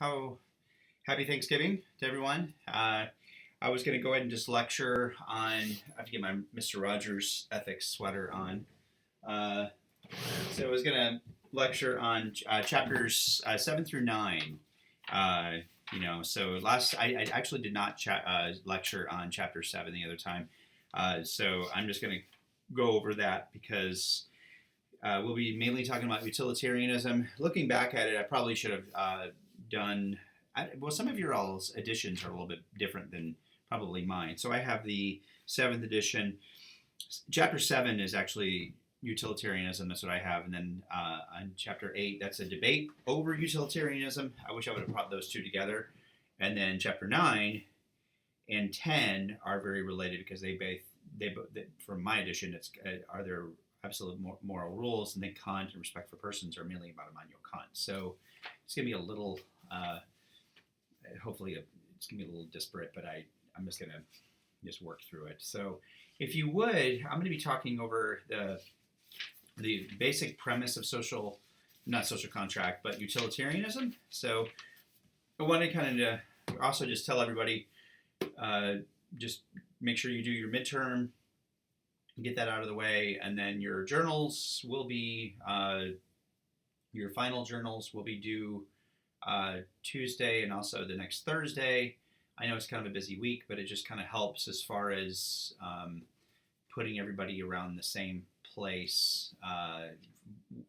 How happy Thanksgiving to everyone. I was going to go ahead and just lecture on. I have to get my Mr. Rogers ethics sweater on. Uh, so I was going to lecture on chapters 7 through 9. Uh, so I actually did not lecture on chapter 7 the other time. So I'm just going to go over that because we'll be mainly talking about utilitarianism. Looking back at it, I probably should have done. Some of your all's editions are a little bit different than probably mine. So I have the seventh edition. Chapter 7 is actually utilitarianism. That's what I have. And then on chapter 8, that's a debate over utilitarianism. I wish I would have brought those two together. And then chapter 9 and 10 are very related because from my edition, it's are there absolute moral rules, and then Kant and respect for persons are mainly about Immanuel Kant. So it's going to be a little, hopefully it's going to be a little disparate, but I'm just going to just work through it. So if you would, I'm going to be talking over the basic premise of not social contract, but utilitarianism. So I want to kind of also just tell everybody, just make sure you do your midterm, get that out of the way, and then your journals will be your final journals will be due Tuesday and also the next Thursday. I know it's kind of a busy week, but it just kind of helps as far as putting everybody around the same place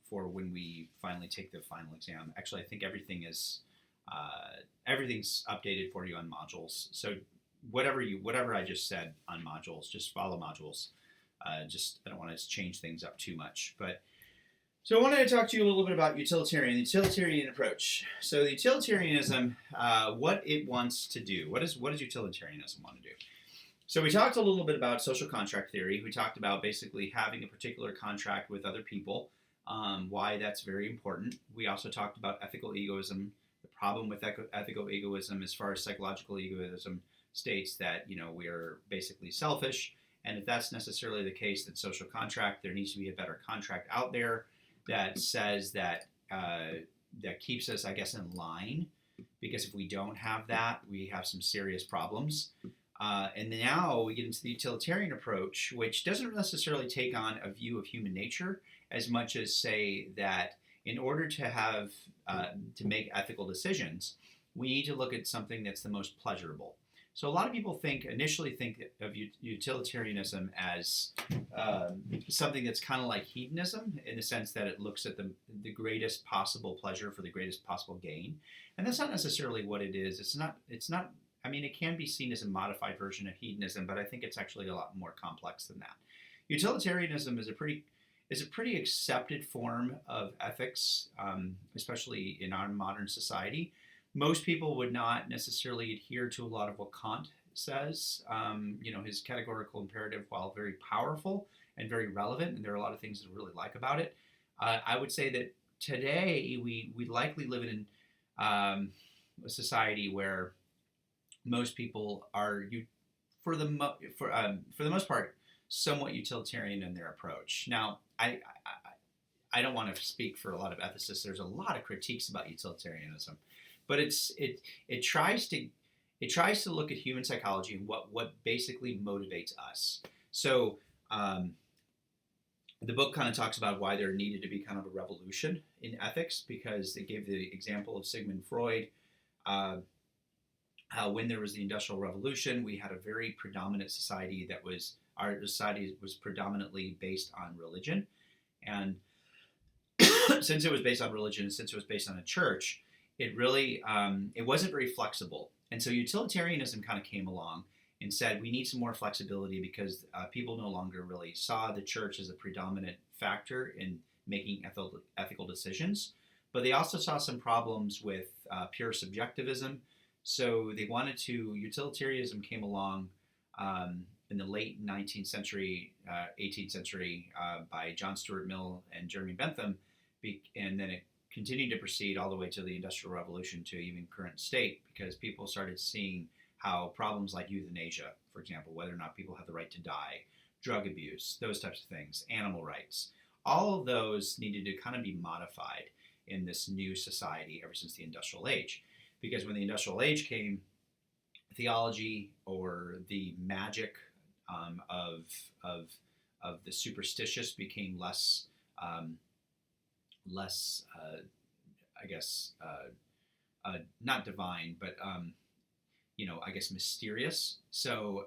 for when we finally take the final exam. Actually, I think everything's updated for you on modules. So whatever I just said on modules, just follow modules. I don't want to change things up too much. So I wanted to talk to you a little bit about the utilitarian approach. So the utilitarianism, what it wants to do. What does utilitarianism want to do? So we talked a little bit about social contract theory. We talked about basically having a particular contract with other people, why that's very important. We also talked about ethical egoism. The problem with ethical egoism as far as psychological egoism states that, we are basically selfish. And if that's necessarily the case, that social contract, there needs to be a better contract out there that says that that keeps us, I guess, in line. Because if we don't have that, we have some serious problems. And now we get into the utilitarian approach, which doesn't necessarily take on a view of human nature as much as say that in order to have to make ethical decisions, we need to look at something that's the most pleasurable. So a lot of people initially think of utilitarianism as something that's kind of like hedonism in the sense that it looks at the greatest possible pleasure for the greatest possible gain. And that's not necessarily what it is. It's not. I mean, it can be seen as a modified version of hedonism, but I think it's actually a lot more complex than that. Utilitarianism is a pretty accepted form of ethics, especially in our modern society. Most people would not necessarily adhere to a lot of what Kant says. His categorical imperative, while very powerful and very relevant, and there are a lot of things that I really like about it, I would say that today we likely live in a society where most people are, for the most part, somewhat utilitarian in their approach. Now, I don't want to speak for a lot of ethicists. There's a lot of critiques about utilitarianism. But it tries to look at human psychology and what basically motivates us. So the book kind of talks about why there needed to be kind of a revolution in ethics, because it gave the example of Sigmund Freud, how when there was the Industrial Revolution, we had a very predominant society our society was predominantly based on religion. And since it was based on religion, since it was based on a church, it really, it wasn't very flexible. And so utilitarianism kind of came along and said, we need some more flexibility because people no longer really saw the church as a predominant factor in making ethical decisions. But they also saw some problems with pure subjectivism. So utilitarianism came along in the late 19th century, 18th century by John Stuart Mill and Jeremy Bentham, and then it continued to proceed all the way to the Industrial Revolution to even current state, because people started seeing how problems like euthanasia, for example, whether or not people have the right to die, drug abuse, those types of things, animal rights, all of those needed to kind of be modified in this new society ever since the Industrial Age. because when the industrial age came, theology or the magic um, of of of the superstitious became less I guess not divine, but I guess mysterious. So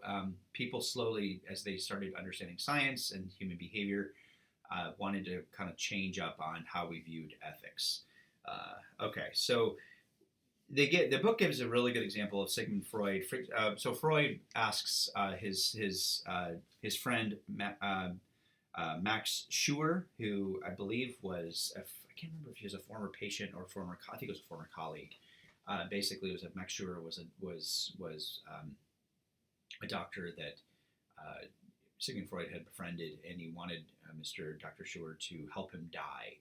people slowly, as they started understanding science and human behavior, wanted to kind of change up on how we viewed ethics. Okay, so the book gives a really good example of Sigmund Freud. So Freud asks his friend Max Schuer, who I believe was I can't remember if he was a former patient or I think it was a former colleague. Basically, it was that Max Schuer was a doctor that Sigmund Freud had befriended, and he wanted Mr. Dr. Schuer to help him die.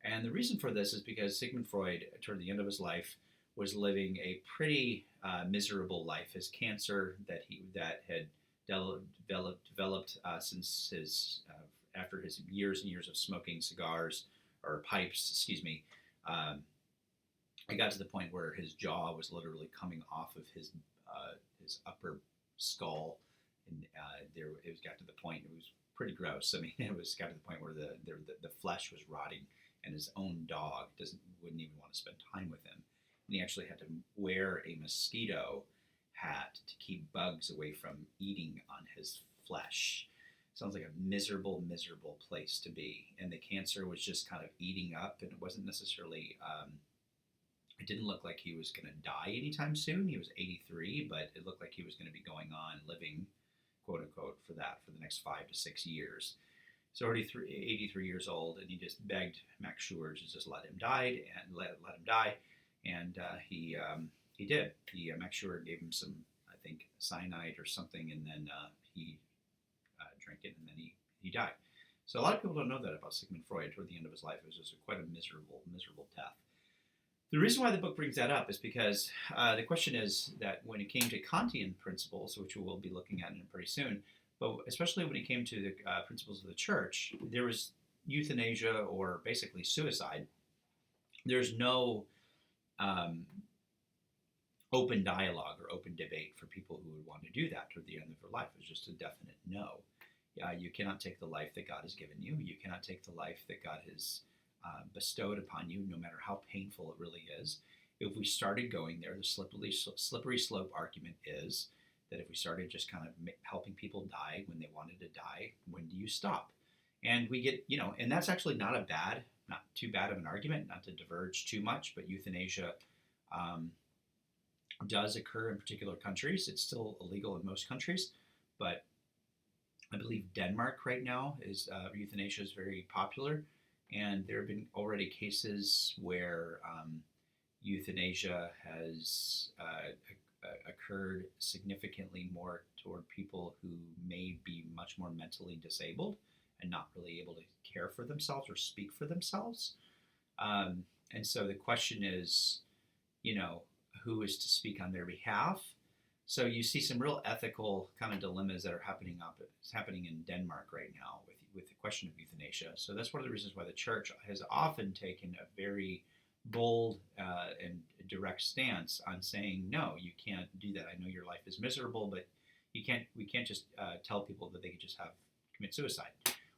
And the reason for this is because Sigmund Freud, toward the end of his life, was living a pretty miserable life. His cancer that had developed since his after his years and years of smoking cigars or pipes, excuse me, it got to the point where his jaw was literally coming off of his upper skull, and it got to the point, it was pretty gross. I mean, got to the point where the flesh was rotting, and his own dog wouldn't even want to spend time with him. And he actually had to wear a mosquito hat to keep bugs away from eating on his flesh. Sounds like a miserable, miserable place to be. And the cancer was just kind of eating up, and it wasn't necessarily, it didn't look like he was going to die anytime soon. He was 83, but it looked like he was going to be going on living, quote unquote, for the next 5 to 6 years. So 83 years old, and he just begged Max Schuer to just let him die, and he did. Max Schuer gave him some, I think, cyanide or something, and then he drank it, and then he died. So a lot of people don't know that about Sigmund Freud. Toward the end of his life, it was just quite a miserable death. The reason why the book brings that up is because the question is that when it came to Kantian principles, which we'll be looking at pretty soon, but especially when it came to the principles of the church, there was euthanasia, or basically suicide. There's no open dialogue or open debate for people who would want to do that toward the end of their life. It was just a definite no. You cannot take the life that God has given you. You cannot take the life that God has bestowed upon you, no matter how painful it really is. If we started going there, the slippery slope argument is that if we started just kind of helping people die when they wanted to die, when do you stop? And we get, and that's actually not too bad of an argument, not to diverge too much, but euthanasia does occur in particular countries. It's still illegal in most countries, but I believe Denmark right now is euthanasia is very popular, and there have been already cases where euthanasia has occurred significantly more toward people who may be much more mentally disabled and not really able to care for themselves or speak for themselves. And so the question is, who is to speak on their behalf? So you see some real ethical kind of dilemmas that are happening in Denmark right now with the question of euthanasia. So that's one of the reasons why the church has often taken a very bold and direct stance on saying, no, you can't do that. I know your life is miserable, but we can't just tell people that they can just commit suicide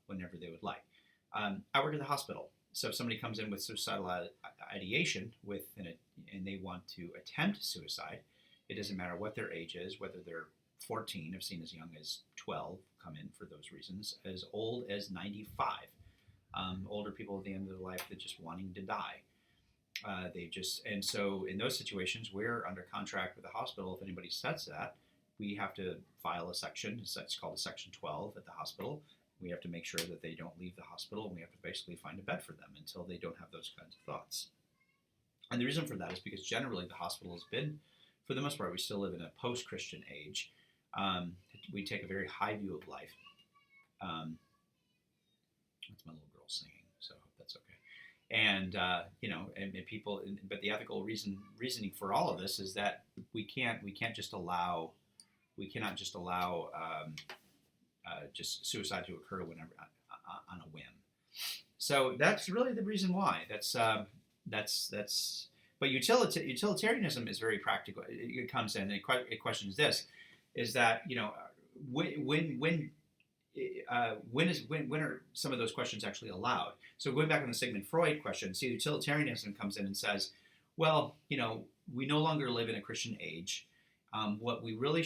whenever they would like. I work at the hospital. So if somebody comes in with suicidal ideation and they want to attempt suicide, it doesn't matter what their age is, whether they're 14, I've seen as young as 12 come in for those reasons, as old as 95. Older people at the end of their life, they're just wanting to die. And so in those situations, we're under contract with the hospital. If anybody says that, we have to file a section. It's called a Section 12 at the hospital. We have to make sure that they don't leave the hospital, and we have to basically find a bed for them until they don't have those kinds of thoughts. And the reason for that is because generally the hospital has been, for the most part, we still live in a post-Christian age. We take a very high view of life. That's my little girl singing, so I hope that's okay. And and people, but the ethical reasoning for all of this is that we cannot just allow just suicide to occur whenever on a whim. So that's really the reason why. That's But utilitarianism is very practical. It comes in and it questions this: is that when are some of those questions actually allowed? So going back on the Sigmund Freud question, see, utilitarianism comes in and says, well, we no longer live in a Christian age. What really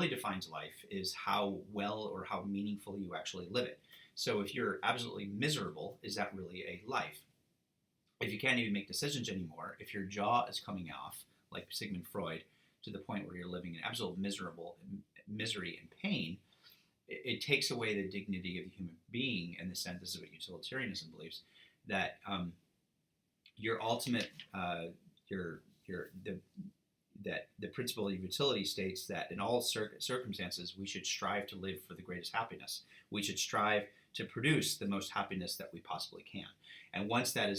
defines life is how well or how meaningful you actually live it. So if you're absolutely miserable, is that really a life? If you can't even make decisions anymore, if your jaw is coming off, like Sigmund Freud, to the point where you're living in absolute misery and pain, it takes away the dignity of the human being in the sense, this is what utilitarianism believes, that your ultimate, that the principle of utility states that in all circumstances we should strive to live for the greatest happiness. We should strive to produce the most happiness that we possibly can. And once we're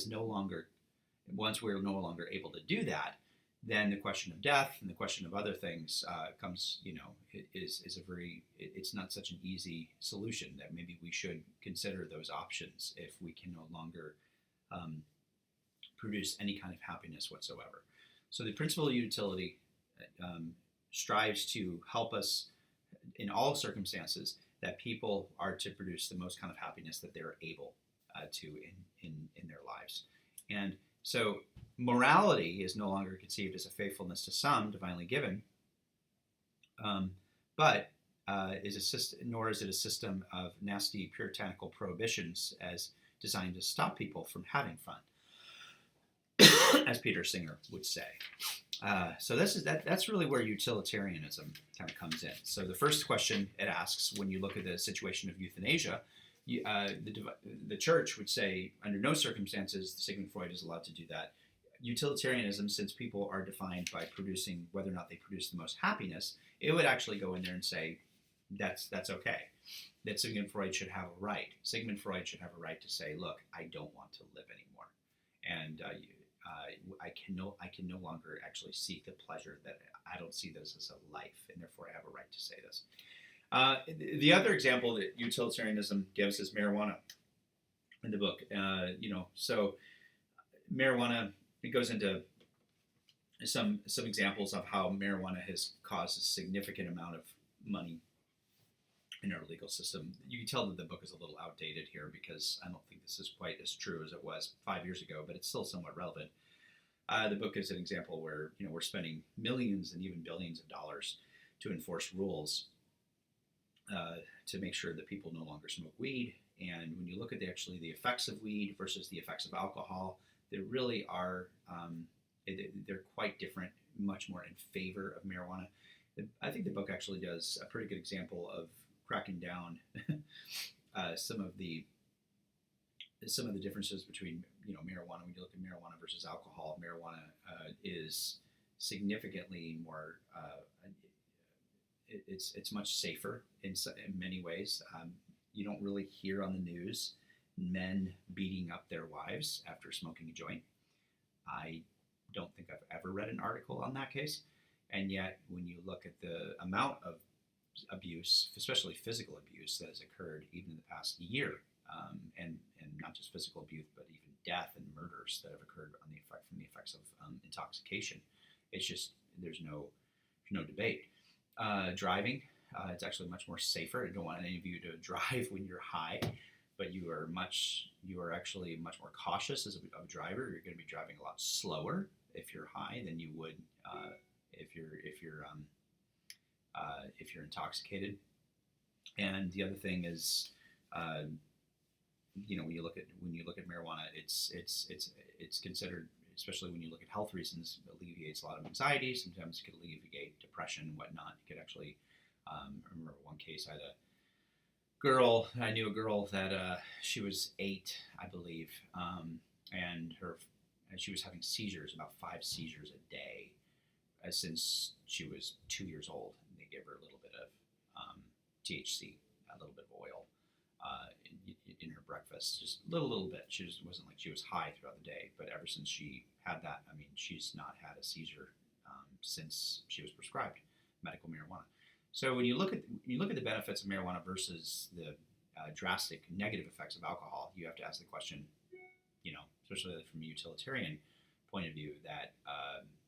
no longer able to do that, then the question of death and the question of other things comes, it's not such an easy solution, that maybe we should consider those options if we can no longer produce any kind of happiness whatsoever. So the principle of utility strives to help us in all circumstances that people are to produce the most kind of happiness that they're able to in their lives. And so morality is no longer conceived as a faithfulness to some divinely given, but nor is it a system of nasty puritanical prohibitions as designed to stop people from having fun, as Peter Singer would say. So that's really where utilitarianism kind of comes in. So the first question it asks, when you look at the situation of euthanasia, the church would say, under no circumstances Sigmund Freud is allowed to do that. Utilitarianism, since people are defined by producing whether or not they produce the most happiness, it would actually go in there and say that's okay. That Sigmund Freud should have a right. Sigmund Freud should have a right to say, look, I don't want to live anymore, and I can no longer actually seek the pleasure that I don't see this as a life, and therefore I have a right to say this. The other example that utilitarianism gives is marijuana in the book. So marijuana, it goes into some examples of how marijuana has caused a significant amount of money in our legal system. You can tell that the book is a little outdated here because I don't think this is quite as true as it was 5 years ago, but it's still somewhat relevant. The book is an example where we're spending millions and even billions of dollars to enforce rules to make sure that people no longer smoke weed. And when you look at the effects of weed versus the effects of alcohol, they really are they're quite different, much more in favor of marijuana. I think the book actually does a pretty good example of cracking down some of the differences between marijuana. When you look at marijuana versus alcohol, marijuana is significantly more. It's much safer in many ways. You don't really hear on the news men beating up their wives after smoking a joint. I don't think I've ever read an article on that case. And yet, when you look at the amount of abuse, especially physical abuse, that has occurred even in the past year, and not just physical abuse, but even death and murders that have occurred from the effects of intoxication, it's just there's no debate. Driving, it's actually much more safer. I don't want any of you to drive when you're high, but you are actually much more cautious as a driver. You're going to be driving a lot slower if you're high than you would if you're intoxicated. And the other thing is, when you look at marijuana, it's considered, especially when you look at health reasons, it alleviates a lot of anxiety. Sometimes it could alleviate depression and whatnot. It could actually, I remember one case, I knew a girl that she was 8, I believe, and she was having seizures, about 5 seizures a day, since she was 2 years old. And they gave her a little bit of THC, a little bit of oil in her breakfast, just a little bit. Wasn't like she was high throughout the day, but ever since she had that, she's not had a seizure since she was prescribed medical marijuana. So when you look at the benefits of marijuana versus the drastic negative effects of alcohol, you have to ask the question, especially from a utilitarian point of view that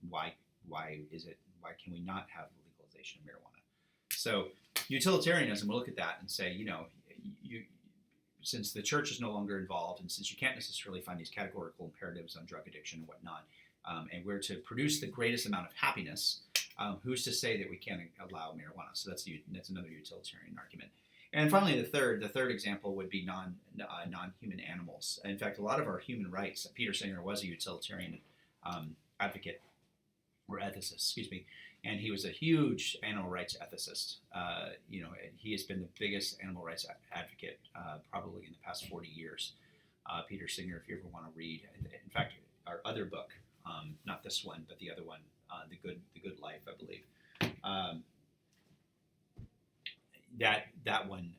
why why can we not have legalization of marijuana? So utilitarianism will look at that and say, you since the church is no longer involved, and since you can't necessarily find these categorical imperatives on drug addiction and whatnot, and we're to produce the greatest amount of happiness, who's to say that we can't allow marijuana? So that's another utilitarian argument. And finally, the third example would be non-human animals. In fact, a lot of our human rights. Peter Singer was a utilitarian advocate or ethicist, excuse me, and he was a huge animal rights ethicist. He has been the biggest animal rights advocate probably in the past 40 years. Peter Singer, if you ever want to read, in fact, our other book, not this one, but the other one, the Good Life, I believe. That one,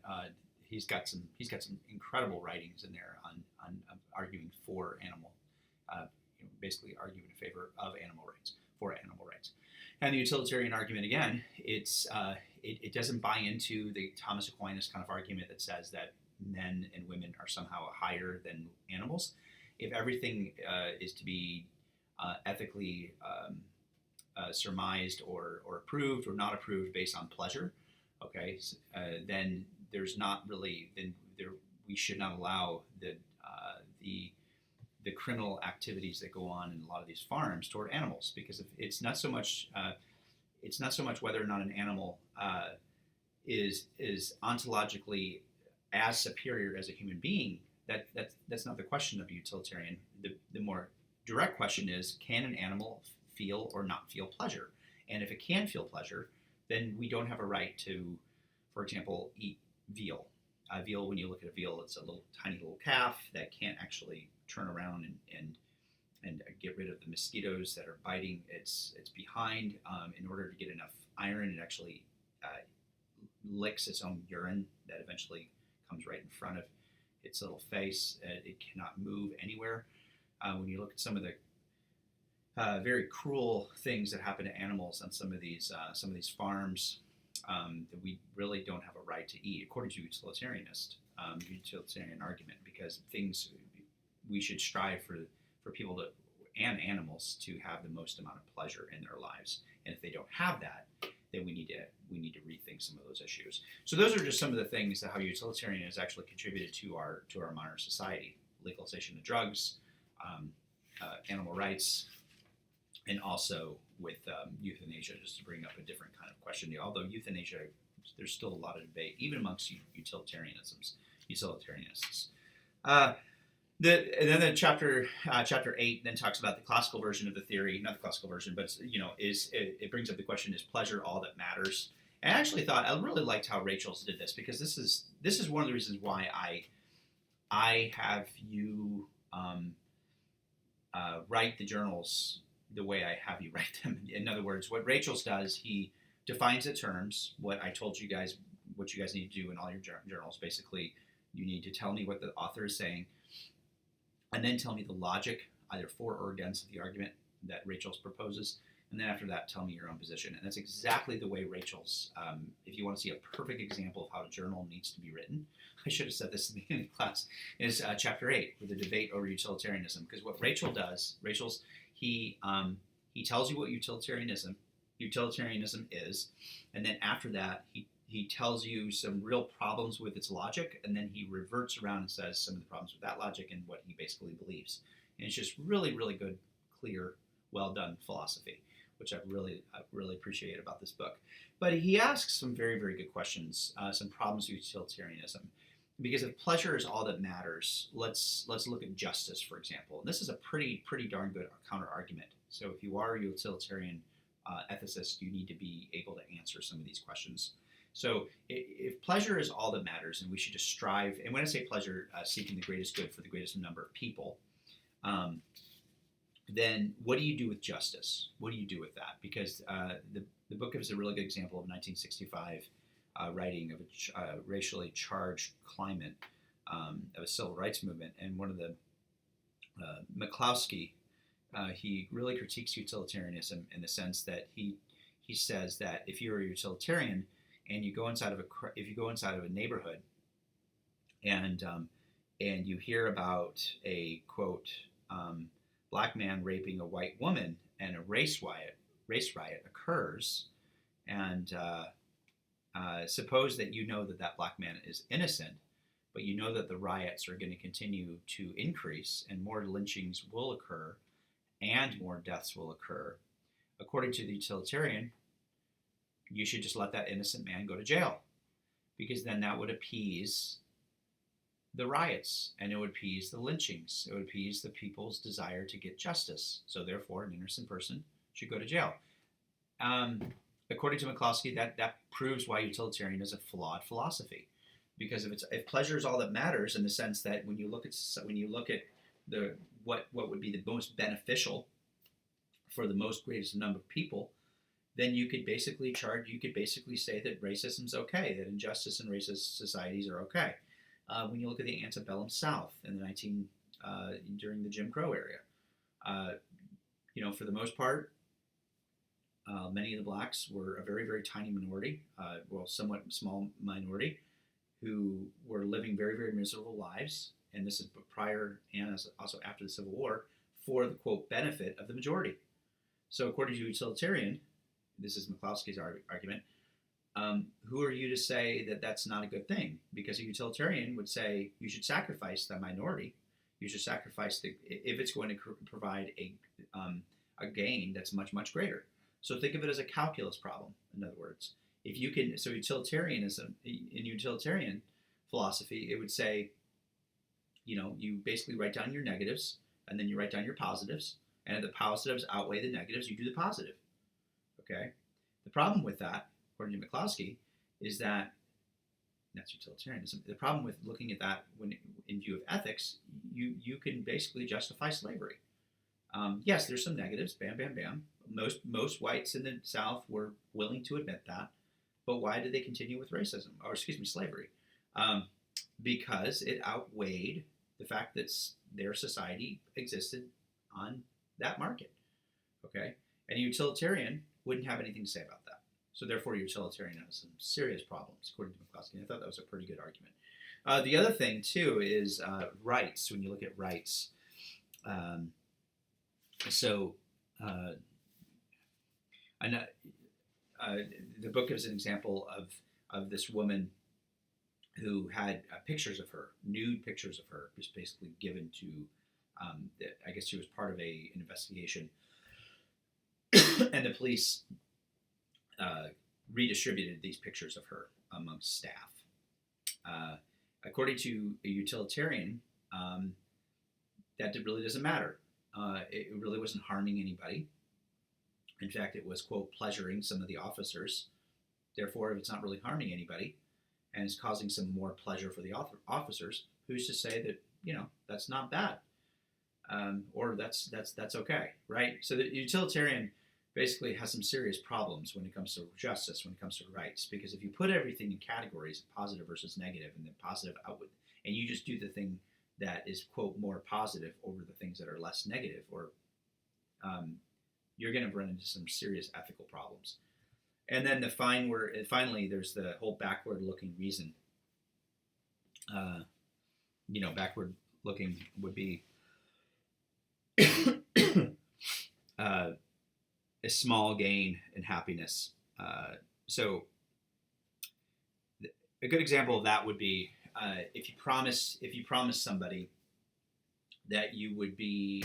he's got some incredible writings in there on arguing for animal, basically arguing in favor of animal rights, for animal rights. And the utilitarian argument, again, it doesn't buy into the Thomas Aquinas kind of argument that says that men and women are somehow higher than animals. If everything is to be ethically surmised or approved or not approved based on pleasure, okay, then there's not really, we should not allow the criminal activities that go on in a lot of these farms toward animals, because if it's not so much whether or not an animal is ontologically as superior as a human being. That's not the question of utilitarian. The more direct question is, can an animal feel or not feel pleasure? And if it can feel pleasure, then we don't have a right to, for example, eat veal. Veal, when you look at a veal, it's a tiny little calf that can't actually turn around and get rid of the mosquitoes that are biting its behind. In order to get enough iron, it actually licks its own urine that eventually comes right in front of its little face. It cannot move anywhere. When you look at some of the very cruel things that happen to animals on some of these farms, that we really don't have a right to eat, according to utilitarian argument, because we should strive for people to and animals to have the most amount of pleasure in their lives, and if they don't have that, then we need to rethink some of those issues. So those are just some of the things that how utilitarian has actually contributed to our modern society: legalization of drugs, animal rights, and also with euthanasia, just to bring up a different kind of question. Although euthanasia, there's still a lot of debate, even amongst utilitarianists. Then the chapter 8 then talks about the classical version of the theory, not the classical version, but it brings up the question: is pleasure all that matters? And I actually thought, I really liked how Rachel's did this, because this is one of the reasons why I have you write the journals the way I have you write them. In other words, what Rachel's does, he defines the terms, what I told you guys, what you guys need to do in all your journals. Basically, you need to tell me what the author is saying, and then tell me the logic, either for or against the argument that Rachel's proposes, and then after that, tell me your own position. And that's exactly the way Rachel's, if you want to see a perfect example of how a journal needs to be written, I should have said this in the beginning of the class, is chapter 8, with the debate over utilitarianism. Because what Rachel does, he tells you what utilitarianism is, and then after that, he tells you some real problems with its logic, and then he reverts around and says some of the problems with that logic and what he basically believes. And it's just really, really good, clear, well done philosophy, which I really appreciate about this book. But he asks some very, very good questions, some problems with utilitarianism. Because if pleasure is all that matters, let's look at justice, for example. And this is a pretty darn good counter argument. So if you are a utilitarian ethicist, you need to be able to answer some of these questions. So if pleasure is all that matters, and we should just strive, and when I say pleasure, seeking the greatest good for the greatest number of people, then what do you do with justice? What do you do with that? Because the book gives a really good example of 1965 writing of a racially charged climate of a civil rights movement. And one of the, McCloskey, he really critiques utilitarianism in the sense that he says that if you're a utilitarian and you go inside of a neighborhood and you hear about a quote black man raping a white woman and a race riot occurs, and suppose that you know that that black man is innocent, but you know that the riots are going to continue to increase and more lynchings will occur and more deaths will occur. According to the utilitarian, you should just let that innocent man go to jail, because then that would appease the riots and it would appease the lynchings. It would appease the people's desire to get justice. So therefore, an innocent person should go to jail. According to McCloskey, that proves why utilitarian is a flawed philosophy, because if pleasure is all that matters, in the sense that when you look at the what would be the most beneficial for the most greatest number of people, then you could basically say that racism's okay, that injustice in racist societies are okay. When you look at the antebellum South in the during the Jim Crow era, for the most part, many of the blacks were a very, very tiny minority, somewhat small minority, who were living very, very miserable lives, and this is prior and also after the Civil War, for the, quote, benefit of the majority. So according to utilitarian, this is McCloskey's argument, who are you to say that that's not a good thing? Because a utilitarian would say you should sacrifice the minority. You should sacrifice if it's going to provide a gain that's much, much greater. So think of it as a calculus problem, in other words. Utilitarianism, in utilitarian philosophy, it would say, you basically write down your negatives, and then you write down your positives, and if the positives outweigh the negatives, you do the positive. Okay? The problem with that, according to McCloskey, is that's utilitarianism. The problem with looking at that when in view of ethics, you can basically justify slavery. Yes, there's some negatives, bam, bam, bam. Most whites in the South were willing to admit that, but why did they continue with slavery? Because it outweighed the fact that their society existed on that market. Okay, and a utilitarian wouldn't have anything to say about that. So therefore, utilitarian has some serious problems, according to McCloskey. I thought that was a pretty good argument. The other thing too is rights. When you look at rights, the book gives an example of this woman who had pictures of her, nude pictures of her, just basically given to, I guess she was part of an investigation, and the police redistributed these pictures of her amongst staff. According to a utilitarian, that really doesn't matter. It really wasn't harming anybody. In fact, it was, quote, pleasuring some of the officers. Therefore, if it's not really harming anybody and is causing some more pleasure for the officers, who's to say that, that's not bad? Or that's okay, right? So the utilitarian basically has some serious problems when it comes to justice, when it comes to rights, because if you put everything in categories of positive versus negative, and then positive outward, and you just do the thing that is, quote, more positive over the things that are less negative, or you're going to run into some serious ethical problems. And then finally, there's the whole backward-looking reason. Backward-looking would be a small gain in happiness. So a good example of that would be if you promise somebody that you would be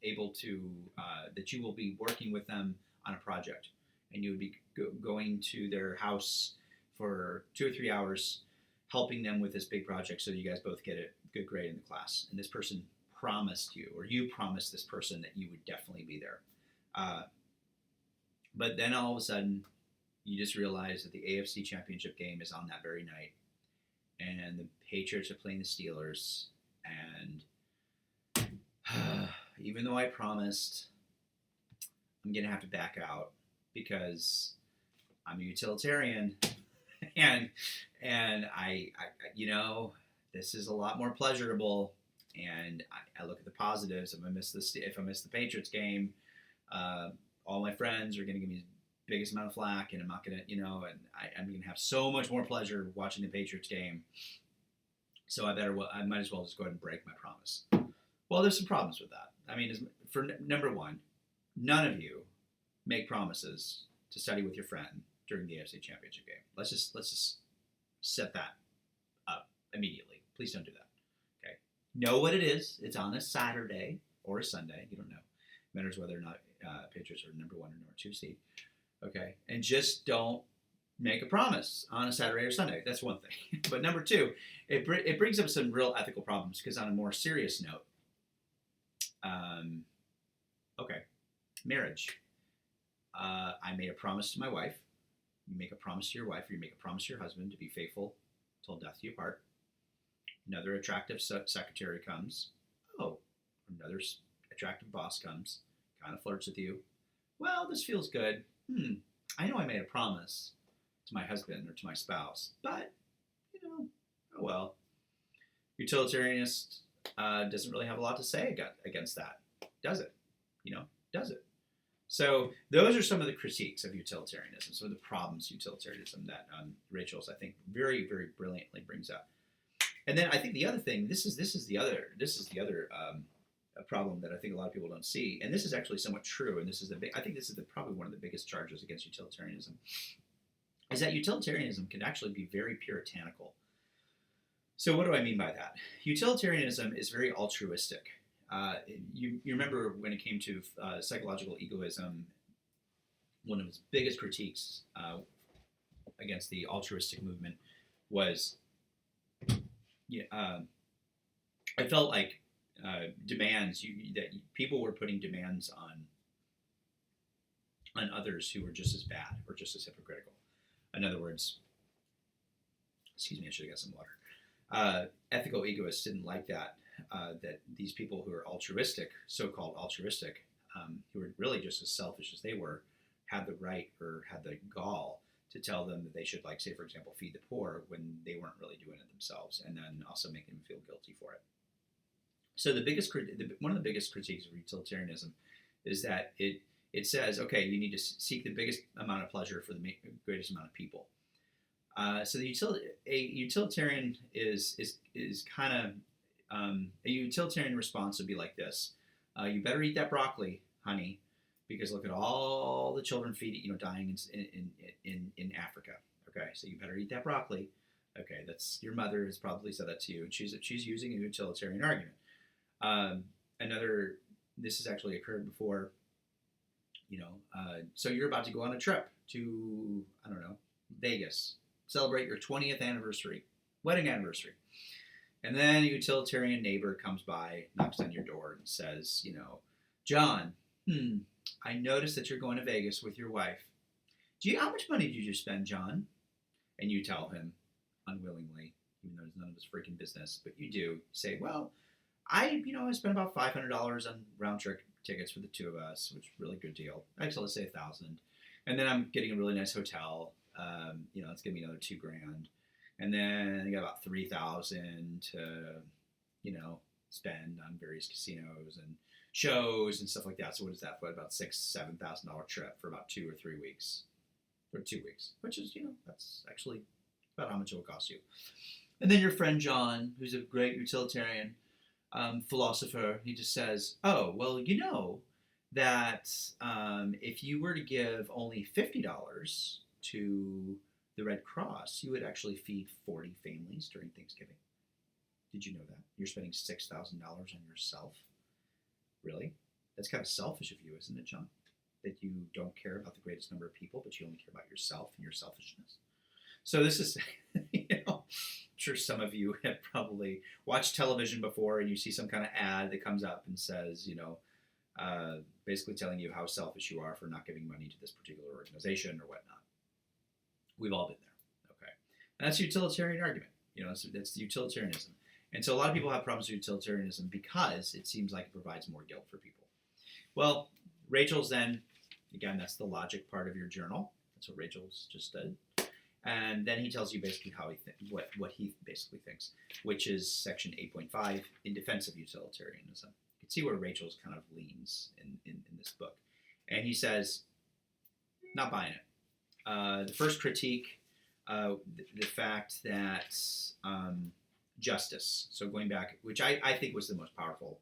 able to, that you will be working with them on a project, and you would be going to their house for 2 or 3 hours, helping them with this big project so that you guys both get a good grade in the class. And this person promised you, or you promised this person, that you would definitely be there. But then all of a sudden, you just realize that the AFC Championship game is on that very night, and the Patriots are playing the Steelers, and even though I promised, I'm going to have to back out because I'm a utilitarian, and I this is a lot more pleasurable, and I look at the positives. If I miss the Patriots game, all my friends are going to give me the biggest amount of flack, and I'm not going to, and I'm going to have so much more pleasure watching the Patriots game. So I might as well just go ahead and break my promise. Well, there's some problems with that. I mean, number one, none of you make promises to study with your friend during the AFC Championship game. Let's just set that up immediately. Please don't do that. Okay. Know what it is. It's on a Saturday or a Sunday. You don't know. It matters whether or not Patriots are number 1 or number 2 seed. Okay. And just don't make a promise on a Saturday or Sunday. That's one thing. But number 2, it brings up some real ethical problems because on a more serious note, okay, marriage. I made a promise to my wife. You make a promise to your wife, or you make a promise to your husband to be faithful till death do you part. Another attractive secretary comes. Oh, another attractive boss comes, kind of flirts with you. Well, this feels good. I know I made a promise to my husband or to my spouse, but, oh well. Utilitarianist doesn't really have a lot to say against that, does it? Does it? So those are some of the critiques of utilitarianism, some of the problems utilitarianism that Rachel's, I think, very, very brilliantly brings up. And then I think the other thing, this is the other problem that I think a lot of people don't see, and this is actually somewhat true, and I think this is probably one of the biggest charges against utilitarianism, is that utilitarianism can actually be very puritanical. So what do I mean by that? Utilitarianism is very altruistic. You remember when it came to psychological egoism, one of its biggest critiques against the altruistic movement was, I felt like demands, that people were putting demands on others who were just as bad or just as hypocritical. In other words, excuse me, I should have got some water. Ethical egoists didn't like that. That these people who are altruistic, so-called altruistic, who were really just as selfish as they were, had the right or had the gall to tell them that they should, like, say, for example, feed the poor when they weren't really doing it themselves, and then also make them feel guilty for it. So one of the biggest critiques of utilitarianism is that it says, okay, you need to seek the biggest amount of pleasure for the greatest amount of people. So a utilitarian is kind of a utilitarian response would be like this: you better eat that broccoli, honey, because look at all the children dying in Africa. Okay, so you better eat that broccoli. Okay, that's your mother has probably said that to you, and she's using a utilitarian argument. This has actually occurred before. So you're about to go on a trip to, I don't know, Vegas, celebrate your 20th wedding anniversary. And then a utilitarian neighbor comes by, knocks on your door, and says, John, I noticed that you're going to Vegas with your wife. How much money did you spend, John? And you tell him, unwillingly, even though it's none of his freaking business, but you do say, well, I spent about $500 on round trip tickets for the two of us, which is a really good deal. Actually, let's say $1,000. And then I'm getting a really nice hotel. It's going to be another $2,000. And then I got about $3,000 to, spend on various casinos and shows and stuff like that. So what is that? About $6,000-$7,000 trip for about 2 or 3 weeks, or 2 weeks, which is, that's actually about how much it will cost you. And then your friend John, who's a great utilitarian philosopher, he just says, oh, well, that if you were to give only $50 to the Red Cross, you would actually feed 40 families during Thanksgiving. Did you know that? You're spending $6,000 on yourself. Really? That's kind of selfish of you, isn't it, John? That you don't care about the greatest number of people, but you only care about yourself and your selfishness. So this is, I'm sure some of you have probably watched television before, and you see some kind of ad that comes up and says, basically telling you how selfish you are for not giving money to this particular organization or whatnot. We've all been there, okay? And that's a utilitarian argument. That's utilitarianism. And so a lot of people have problems with utilitarianism because it seems like it provides more guilt for people. Well, Rachel's then, again, that's the logic part of your journal. That's what Rachel's just did. And then he tells you basically how what he basically thinks, which is section 8.5 in defense of utilitarianism. You can see where Rachel's kind of leans in this book. And he says, not buying it. The first critique, the fact that justice, so going back, which I think was the most powerful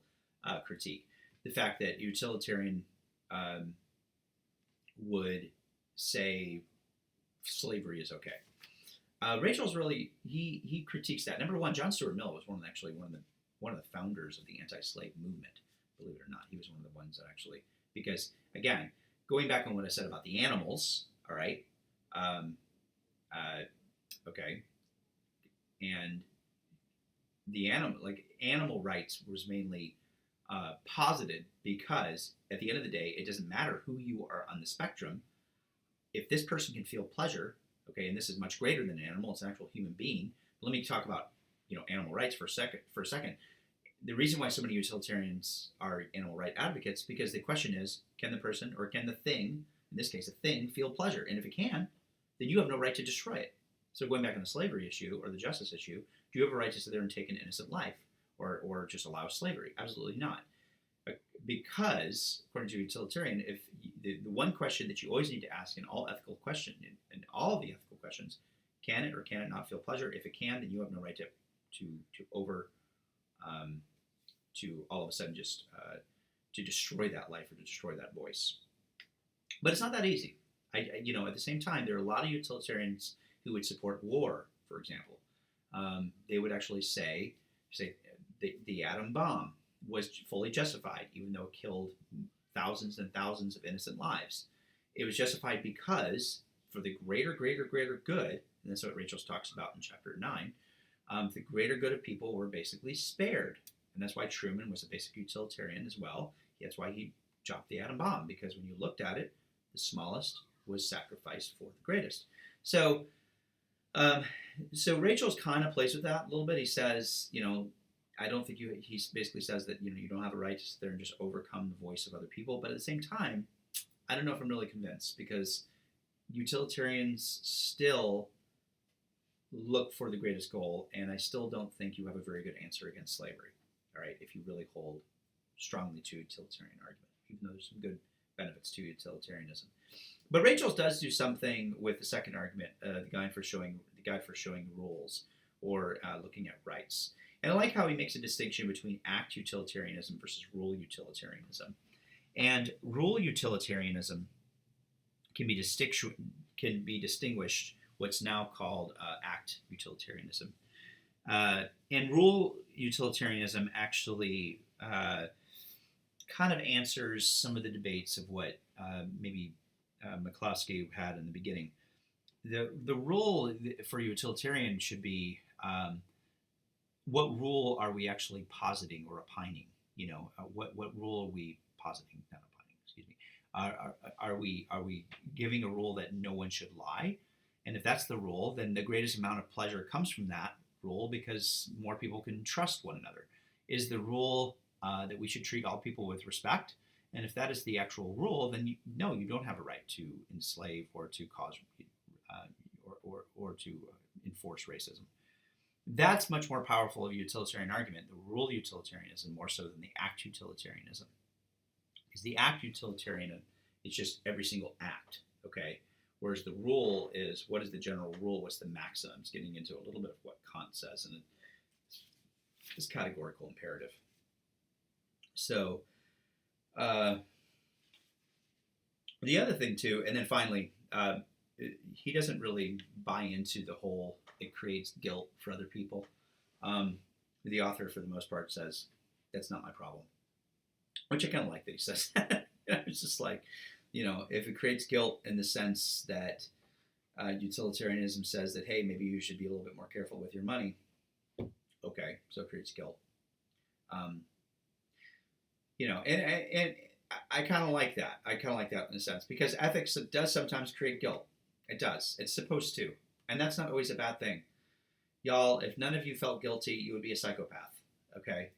critique, the fact that utilitarian um, would say slavery is okay. Rachel's really he critiques that. Number one, John Stuart Mill was one of the founders of the anti-slave movement. Believe it or not, he was one of the ones that actually, because again, going back on what I said about the animals. All right, um, okay, and the animal rights was mainly posited because at the end of the day, it doesn't matter who you are on the spectrum. If this person can feel pleasure, okay, and this is much greater than an animal, it's an actual human being. Let me talk about animal rights for a second. The reason why so many utilitarians are animal right advocates because the question is, can the person or can the thing, in this case a thing, feel pleasure? And if it can, then you have no right to destroy it. So going back on the slavery issue or the justice issue, do you have a right to sit there and take an innocent life or just allow slavery? Absolutely not. Because, according to utilitarian, if the one question that you always need to ask in all ethical questions, in all of the ethical questions, can it or can it not feel pleasure? If it can, then you have no right to to all of a sudden just to destroy that life or to destroy that voice. But it's not that easy. At the same time, there are a lot of utilitarians who would support war, for example. They would actually say the atom bomb was fully justified, even though it killed thousands and thousands of innocent lives. It was justified because for the greater good, and that's what Rachel talks about in chapter 9, the greater good of people were basically spared. And that's why Truman was a basic utilitarian as well. That's why he dropped the atom bomb, because when you looked at it, the smallest was sacrificed for the greatest. So Rachel's kind of plays with that a little bit. He says, I don't think he basically says that, you don't have a right to sit there and just overcome the voice of other people. But at the same time, I don't know if I'm really convinced, because utilitarians still look for the greatest goal, and I still don't think you have a very good answer against slavery, all right, if you really hold strongly to utilitarian argument, even though there's some good benefits to utilitarianism. But Rachel does do something with the second argument, the guide for showing rules, or looking at rights. And I like how he makes a distinction between act utilitarianism versus rule utilitarianism. And rule utilitarianism can be distinguished what's now called act utilitarianism. And rule utilitarianism actually kind of answers some of the debates of what maybe McCloskey had in the beginning. The rule for utilitarian should be what rule are we actually positing or opining? What rule are we positing? Not opining, excuse me. Are we giving a rule that no one should lie? And if that's the rule, then the greatest amount of pleasure comes from that rule because more people can trust one another. Is the rule that we should treat all people with respect? And if that is the actual rule, then you don't have a right to enslave or to cause or to enforce racism. That's much more powerful of a utilitarian argument, the rule utilitarianism, more so than the act utilitarianism. Because the act utilitarian is just every single act, okay? Whereas the rule is, what is the general rule? What's the maxims? Getting into a little bit of what Kant says, and it's categorical imperative. So, the other thing too, and then finally, he doesn't really buy into the whole it creates guilt for other people. The author, for the most part, says that's not my problem, which I kind of like that he says that. It's just like, if it creates guilt in the sense that utilitarianism says that, hey, maybe you should be a little bit more careful with your money. Okay, so it creates guilt. And I kind of like that. I kind of like that in a sense, because ethics does sometimes create guilt. It does. It's supposed to. And that's not always a bad thing. Y'all, if none of you felt guilty, you would be a psychopath, okay?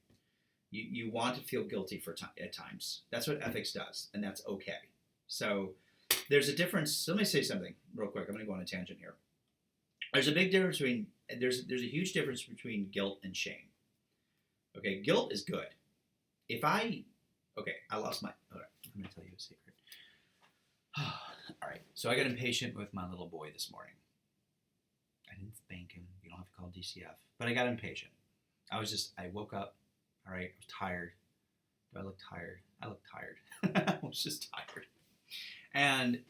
You want to feel guilty at times. That's what ethics does, and that's okay. So there's a difference. Let me say something real quick. I'm going to go on a tangent here. There's a big difference between, there's a huge difference between guilt and shame. Okay, guilt is good. I lost my, all right, I'm going to tell you a secret. All right, so I got impatient with my little boy this morning. I didn't spank him. You don't have to call DCF. But I got impatient. I woke up, all right, I was tired. Do I look tired? I look tired. I was just tired. And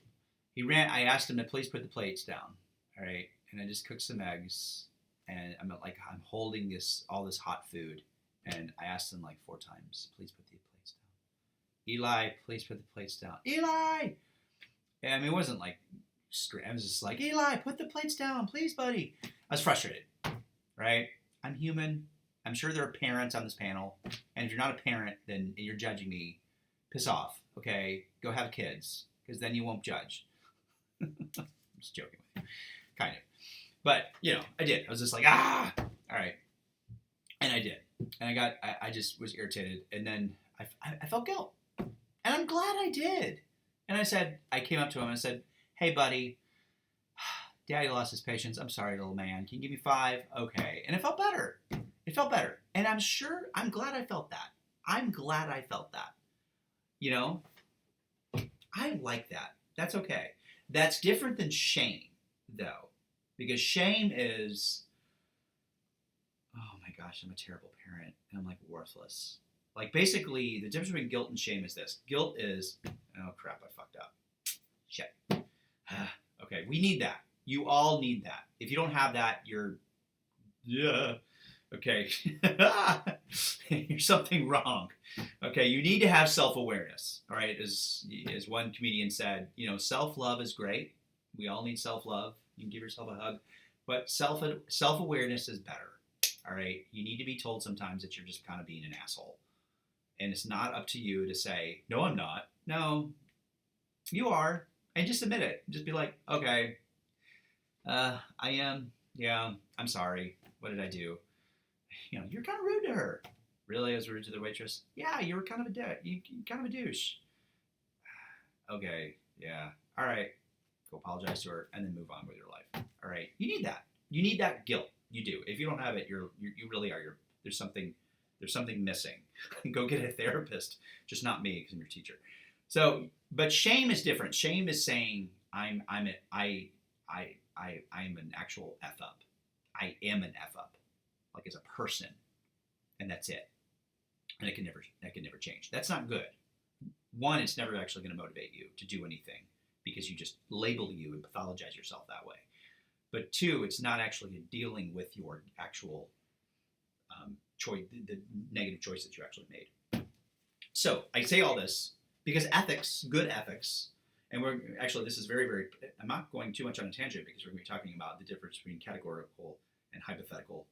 I asked him to please put the plates down. All right. And I just cooked some eggs. And I'm holding all this hot food. And I asked him like 4 times, please put the plates down. Eli, please put the plates down. Eli! And I mean, it wasn't like, I was just like, Eli, put the plates down, please, buddy. I was frustrated, right? I'm human. I'm sure there are parents on this panel. And if you're not a parent, then you're judging me. Piss off, okay? Go have kids, because then you won't judge. I'm just joking with you, kind of. But, I did. I was just like, all right. And I did. And I just was irritated. And then I felt guilt. And I'm glad I did. And I came up to him and I said, hey, buddy, Daddy lost his patience. I'm sorry, little man. Can you give me 5? Okay. And it felt better. And I'm glad I felt that. I like that. That's okay. That's different than shame, though. Because shame is, oh my gosh, I'm a terrible parent. And I'm like worthless. Like basically, the difference between guilt and shame is this. Guilt is, oh crap, I fucked up. Shit. Okay, we need that. You all need that. If you don't have that, okay. You're something wrong. Okay, you need to have self-awareness. All right, as one comedian said, self-love is great. We all need self-love. You can give yourself a hug, but self-awareness is better. All right, you need to be told sometimes that you're just kind of being an asshole, and it's not up to you to say, no, I'm not. No, you are, and just admit it. Just be like, okay, I am. Yeah, I'm sorry. What did I do? You're kind of rude to her. Really? I was rude to the waitress? Yeah, you were kind of a douche. Okay, yeah. All right. Go apologize to her and then move on with your life. All right. You need that. You need that guilt. You do. If you don't have it, you really are. There's something missing. Go get a therapist. Just not me, because I'm your teacher. So, but shame is different. Shame is saying I'm an actual F up. I am an F up, like as a person, and that's it. And that can never change. That's not good. One, it's never actually going to motivate you to do anything because you just label you and pathologize yourself that way. But 2, it's not actually dealing with your actual choice, the negative choice that you actually made. So I say all this because ethics, good ethics, and this is very, very, I'm not going too much on a tangent because we're going to be talking about the difference between categorical and hypothetical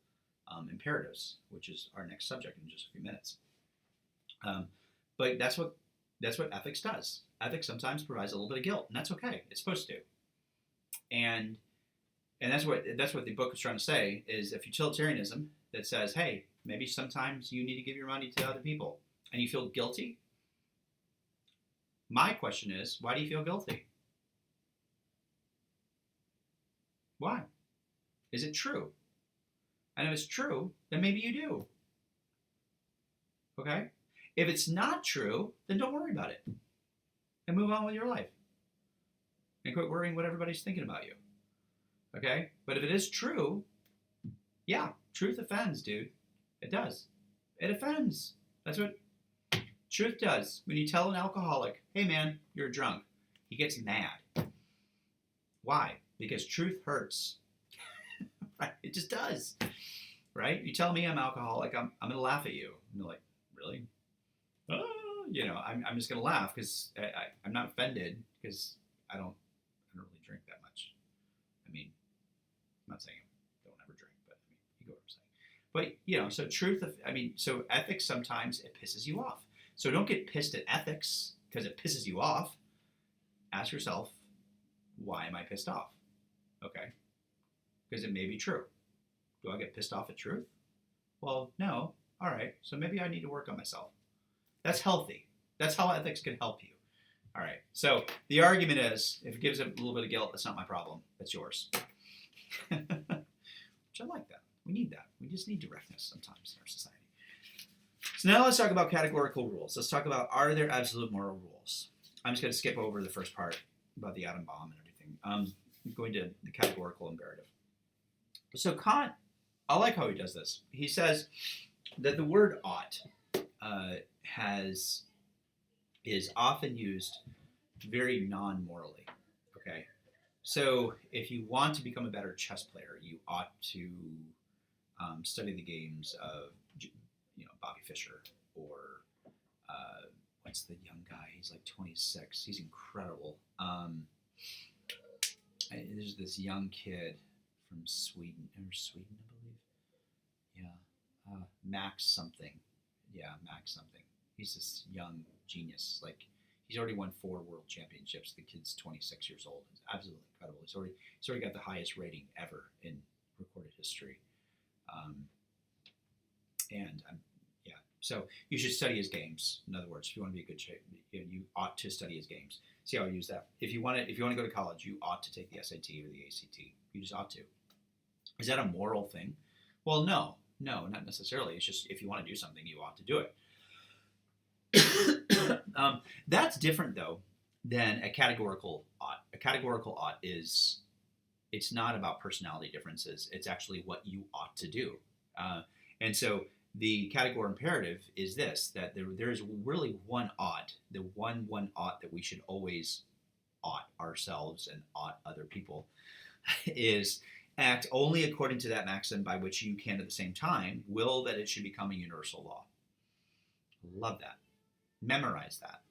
imperatives, which is our next subject in just a few minutes. But that's what ethics does. Ethics sometimes provides a little bit of guilt, and that's okay. It's supposed to. And that's what the book is trying to say, is if utilitarianism that says, hey, maybe sometimes you need to give your money to other people and you feel guilty. My question is, why do you feel guilty? Why? Is it true? And if it's true, then maybe you do. Okay? If it's not true, then don't worry about it. And move on with your life. And quit worrying what everybody's thinking about you. Okay? But if it is true, yeah, truth offends, dude. It does. It offends. That's what truth does. When you tell an alcoholic, hey man, you're drunk, he gets mad. Why? Because truth hurts. Right? It just does. Right? You tell me I'm alcoholic, I'm going to laugh at you. And you're like, really? I'm just going to laugh because I'm not offended because I don't really drink that much. I mean, I'm not saying I don't ever drink, but I mean, you go what I'm saying. But, so ethics sometimes it pisses you off. So don't get pissed at ethics because it pisses you off. Ask yourself, why am I pissed off? Okay. Because it may be true. Do I get pissed off at truth? Well, no. All right. So maybe I need to work on myself. That's healthy. That's how ethics can help you. All right. So the argument is, if it gives it a little bit of guilt, that's not my problem. That's yours. Which I like that. We need that. We just need directness sometimes in our society. So now let's talk about categorical rules. Let's talk about, are there absolute moral rules? I'm just going to skip over the first part about the atom bomb and everything. I'm going to the categorical imperative. So Kant, I like how he does this. He says that the word ought has is often used very non-morally. Okay, so if you want to become a better chess player, you ought to study the games of Bobby Fischer or what's the young guy? He's like 26. He's incredible. There's this young kid from Sweden, I believe. Yeah, Max something. Yeah, Max something. He's this young genius. Like he's already won 4 world championships. The kid's 26 years old. It's absolutely incredible. He's already got the highest rating ever in recorded history. And yeah, so you should study his games. In other words, if you want to be a good shape, you ought to study his games. See how I use that. If you want to go to college, you ought to take the SAT or the ACT. You just ought to. Is that a moral thing? Well, no, not necessarily. It's just if you want to do something, you ought to do it. That's different though than a categorical ought. A categorical ought is, it's not about personality differences. It's actually what you ought to do. And so the categorical imperative is this, that there is really one ought, the one ought that we should always ought ourselves and ought other people is act only according to that maxim by which you can at the same time will that it should become a universal law. Love that. Memorize that.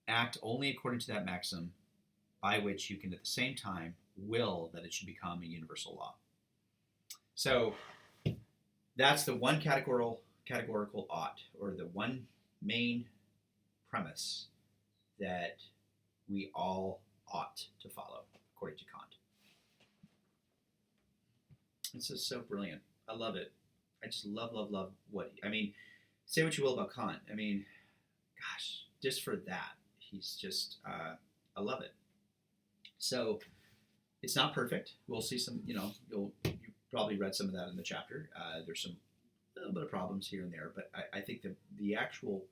Act only according to that maxim by which you can at the same time will that it should become a universal law. So that's the one categorical ought, or the one main premise that we all ought to follow, according to Kant. This is so brilliant. I love it. I just love what, I mean, say what you will about Kant. I mean, gosh, just for that, he's just, I love it. So it's not perfect. We'll see some, you probably read some of that in the chapter. There's some little bit of problems here and there, but I think the actual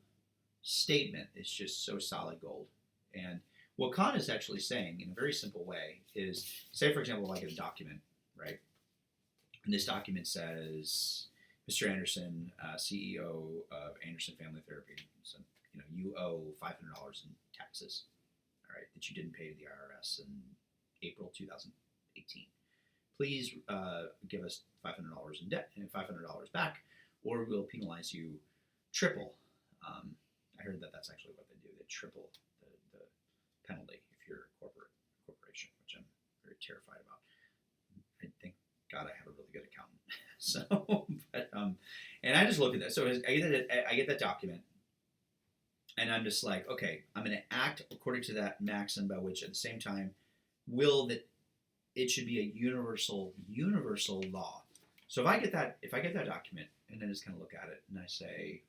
statement is just so solid gold. And what Kant is actually saying in a very simple way is, say, for example, like a document, right? And this document says, Mr. Anderson, CEO of Anderson Family Therapy, so, you owe $500 in taxes, all right, that you didn't pay to the IRS in April 2018. Please give us $500 in debt and $500 back, or we'll penalize you triple. I heard that that's actually what they do. They triple the penalty if you're a corporation, which I'm very terrified about. I thank God I have a really good accountant. So, but and I just look at that. So I get that document, and I'm just like, okay, I'm going to act according to that maxim by which, at the same time, will that it should be a universal law. So if I get that document and then just kind of look at it and I say,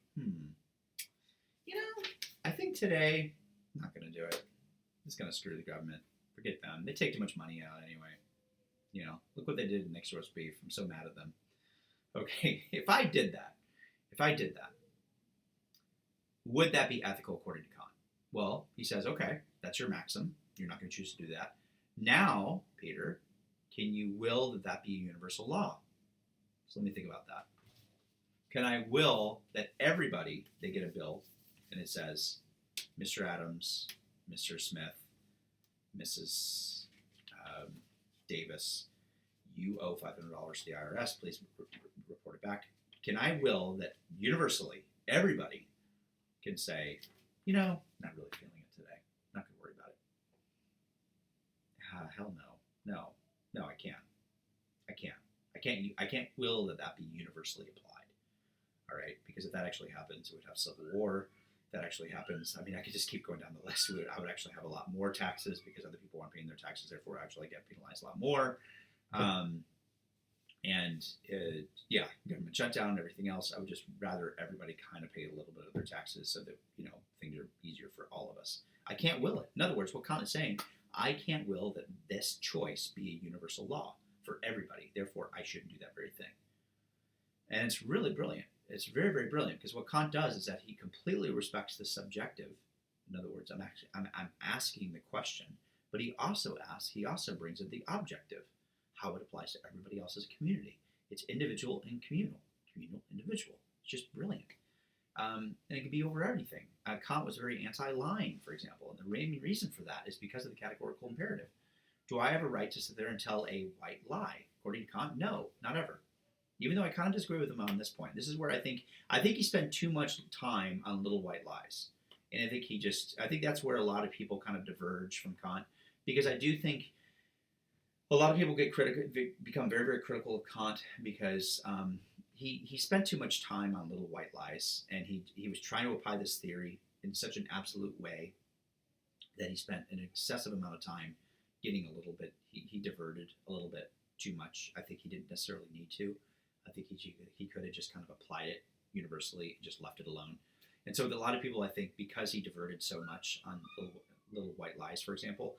I think today I'm not going to do it. It's going to screw the government. Forget them. They take too much money out anyway. Look what they did next roast beef. I'm so mad at them. Okay, if I did that, would that be ethical according to Kant? Well, he says, okay, that's your maxim. You're not going to choose to do that. Now, Peter, can you will that be a universal law? So let me think about that. Can I will that everybody, they get a bill, and it says, Mr. Adams, Mr. Smith, Mrs. Davis, you owe $500 to the IRS. Please report it back. Can I will that universally, everybody can say, not really feeling it today. Not going to worry about it. Hell no. No, I can't. I can't will that be universally applied. All right, because if that actually happens, it would have civil war. If that actually happens, I mean, I could just keep going down the list. I would actually have a lot more taxes because other people aren't paying their taxes. Therefore, I actually get penalized a lot more. Government shutdown and everything else. I would just rather everybody kind of pay a little bit of their taxes so that things are easier for all of us. I can't will it. In other words, what Kant is saying, I can't will that this choice be a universal law for everybody. Therefore, I shouldn't do that very thing. And it's really brilliant. It's very, very brilliant, because what Kant does is that he completely respects the subjective. In other words, I'm asking the question, but he also brings in the objective, how it applies to everybody else as a community. It's individual and communal, individual. just brilliant. And it could be over everything. Kant was very anti-lying, for example, and the main reason for that is because of the categorical imperative. Do I have a right to sit there and tell a white lie? According to Kant, no, not ever. Even though I kind of disagree with him on this point, this is where I think he spent too much time on little white lies, and I think that's where a lot of people kind of diverge from Kant, because I do think a lot of people become very, very critical of Kant because he spent too much time on little white lies, and he was trying to apply this theory in such an absolute way that he spent an excessive amount of time getting a little bit. He diverted a little bit too much. I think he didn't necessarily need to. I think he could have just kind of applied it universally, just left it alone. And so a lot of people, I think, because he diverted so much on little white lies, for example,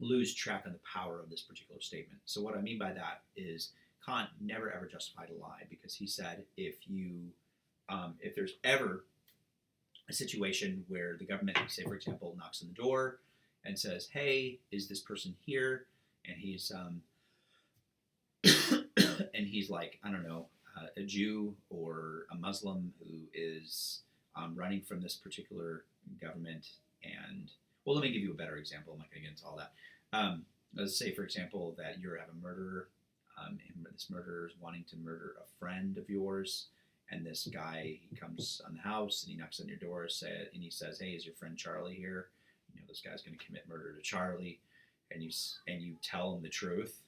lose track of the power of this particular statement. So what I mean by that is Kant never ever justified a lie, because he said if there's ever a situation where the government, say for example, knocks on the door and says, "Hey, is this person here?" and he's and he's like, I don't know, a Jew or a Muslim who is running from this particular government. And well, let me give you a better example. I'm not going to get into all that. Let's say, for example, that you have a murderer, and this murderer is wanting to murder a friend of yours, and this guy, he comes on the house and he knocks on your door, and he says, "Hey, is your friend Charlie here?" You know, this guy's going to commit murder to Charlie, and you tell him the truth.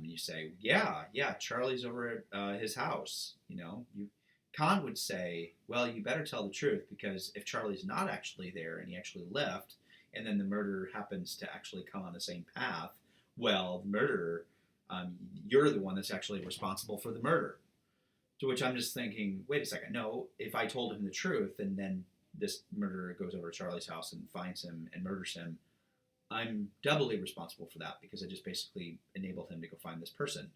You say, yeah, Charlie's over at his house. You know, Kant would say, well, you better tell the truth, because if Charlie's not actually there and he actually left, and then the murderer happens to actually come on the same path, well, the murderer, you're the one that's actually responsible for the murder. To which I'm just thinking, wait a second, no, if I told him the truth and then this murderer goes over to Charlie's house and finds him and murders him, I'm doubly responsible for that, because I just basically enabled him to go find this person.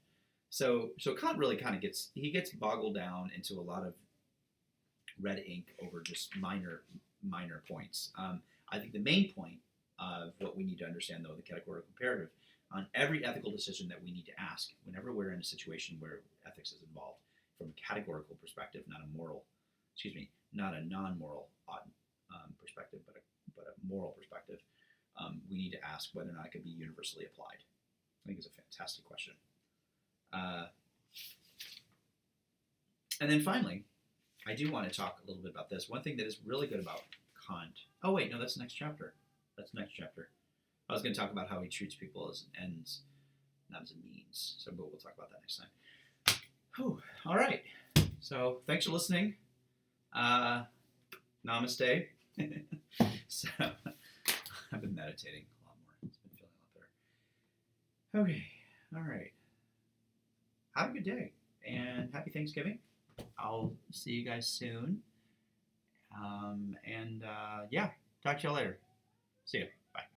So Kant really kind of gets boggled down into a lot of red ink over just minor points. I think the main point of what we need to understand, though, the categorical imperative, on every ethical decision that we need to ask whenever we're in a situation where ethics is involved, from a categorical perspective, not a non-moral perspective, but a moral perspective, we need to ask whether or not it could be universally applied. I think it's a fantastic question. And then finally, I do want to talk a little bit about this. One thing that is really good about Kant. Oh wait, no, that's the next chapter. I was going to talk about how he treats people as ends, not as a means. So, but we'll talk about that next time. Whew. All right. So, thanks for listening. Namaste. So, I've been meditating a lot more. It's been feeling a lot better. Okay. All right. Have a good day and happy Thanksgiving. I'll see you guys soon. Yeah, talk to y'all later. See ya.